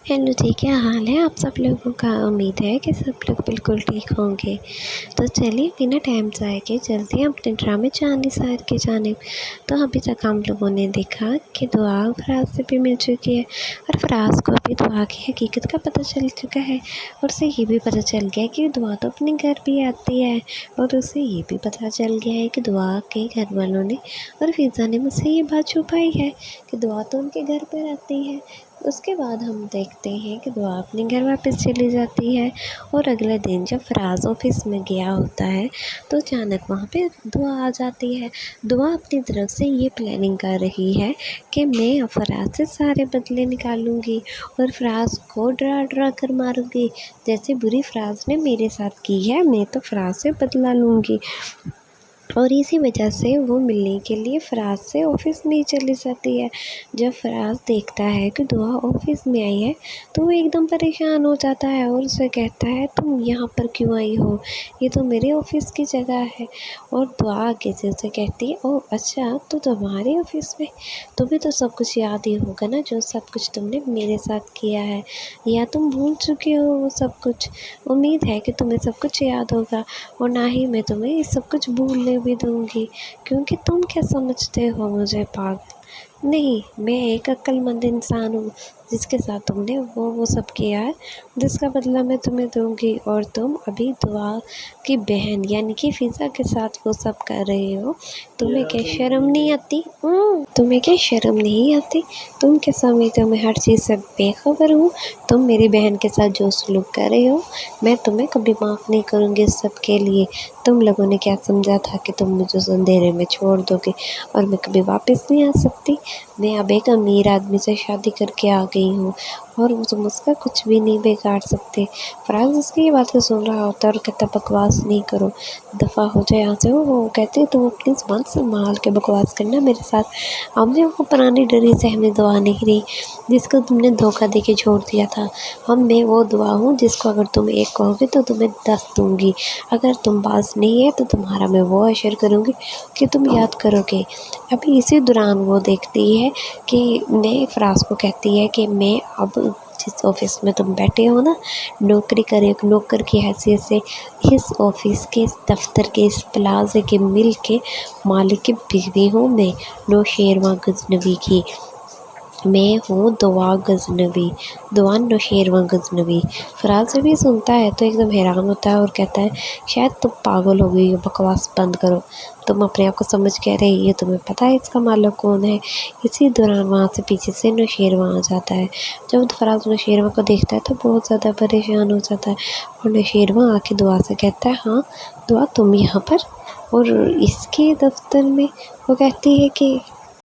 Hello जी, क्या हाल है आप सब लोगों का। उम्मीद है कि सब लोग बिल्कुल ठीक होंगे। तो चलिए बिना टाइम ज़ाया के चलते हैं अपने ड्रामे चांद निसार की जानिब। तो अभी तक हम लोगों ने देखा कि दुआ फराज से भी मिल चुकी है और फराज को भी दुआ की हकीकत का पता चल चुका है और उसे ये भी पता चल गया कि दुआ तो अपने घर भी आती है। और उसे ये भी पता चल गया है कि दुआ के घर वालों ने और फिज़ा ने मुझसे ये बात छुपाई है कि दुआ तो उनके घर पर आती है। उसके बाद हम देखते हैं कि दुआ अपने घर वापस चली जाती है और अगले दिन जब फराज ऑफिस में गया होता है तो अचानक वहाँ पे दुआ आ जाती है। दुआ अपनी तरफ से ये प्लानिंग कर रही है कि मैं अब फराज से सारे बदले निकालूंगी और फराज को डरा डरा कर मारूंगी। जैसे बुरी फराज ने मेरे साथ की है, मैं तो फराज से बदला लूँगी। और इसी वजह से वो मिलने के लिए फराज से ऑफिस में ही चली जाती है। जब फराज देखता है कि दुआ ऑफिस में आई है तो वो एकदम परेशान हो जाता है और उसे कहता है, तुम यहाँ पर क्यों आई हो, ये तो मेरे ऑफिस की जगह है। और दुआ आगे से उसे कहती है, ओह अच्छा, तो तुम्हारे ऑफिस में तुम्हें तो सब कुछ याद ही होगा ना, जो सब कुछ तुमने मेरे साथ किया है, या तुम भूल चुके हो वो सब कुछ। उम्मीद है कि तुम्हें सब कुछ याद होगा और ना ही मैं तुम्हें ये सब कुछ भूलने भी दूंगी, क्योंकि तुम क्या समझते हो मुझे पागल। नहीं, मैं एक अक्लमंद इंसान हूँ जिसके साथ तुमने वो सब किया है, जिसका बदला मैं तुम्हें दूंगी। और तुम अभी दुआ की बहन यानी कि फिज़ा के साथ वो सब कर रहे हो। तुम्हें क्या शर्म नहीं आती? तुम्हें क्या शर्म नहीं आती? तुम क्या समझते हो मैं हर चीज़ से बेखबर हूँ? तुम मेरी बहन के साथ जो सलूक कर रहे हो, मैं तुम्हें कभी माफ़ नहीं करूँगी इस सब के लिए। तुम लोगों ने क्या समझा था कि तुम मुझे उस अंधेरे में छोड़ दोगे और मैं कभी वापस नहीं आ सकती? मैं अब एक अमीर आदमी से शादी करके आ गई हूँ और तुम उसका कुछ भी नहीं बिगाड़ सकते। फराज उसकी ये बातें सुन रहा होता है और कहता, बकवास नहीं करो, दफ़ा हो जाए यहाँ से। वो कहते तुम अपनी ज़ुबान संभाल के बकवास करना मेरे साथ। अब मैं वो पुरानी डरी सहमी दुआ नहीं रही जिसको तुमने धोखा दे के छोड़ दिया था। मैं वो दुआ हूँ जिसको अगर तुम एक कहोगे तो तुम्हें 10 दूँगी। अगर तुम पास नहीं है तो तुम्हारा मैं वो अशर करूँगी कि तुम याद करोगे। अभी इसी दौरान वो देखती है कि मैं फराज को कहती है कि मैं अब जिस ऑफिस में तुम बैठे हो ना, नौकरी करे एक नौकर की हैसियत से इस ऑफिस के, इस दफ्तर के, इस प्लाजे के मिल के मालिक की बीवी हूँ मैं, नौशेरवां गजनबी की। मैं हूँ दुआ गजनबी, दुआ नौशेरवां गजनबी। फराज जब ये सुनता है तो एकदम हैरान होता है और कहता है, शायद तुम पागल हो गई हो, बकवास बंद करो। तुम अपने आप को समझ कह रही है, तुम्हें पता है इसका मालिक कौन है? इसी दौरान वहाँ से पीछे से नौशेरवां आ जाता है। जब फराज नौशेरवां को देखता है तो बहुत ज़्यादा परेशान हो जाता है और नौशेरवां आके दुआ से कहता है, हाँ दुआ तुम यहाँ पर और इसके दफ्तर में? वो कहती है कि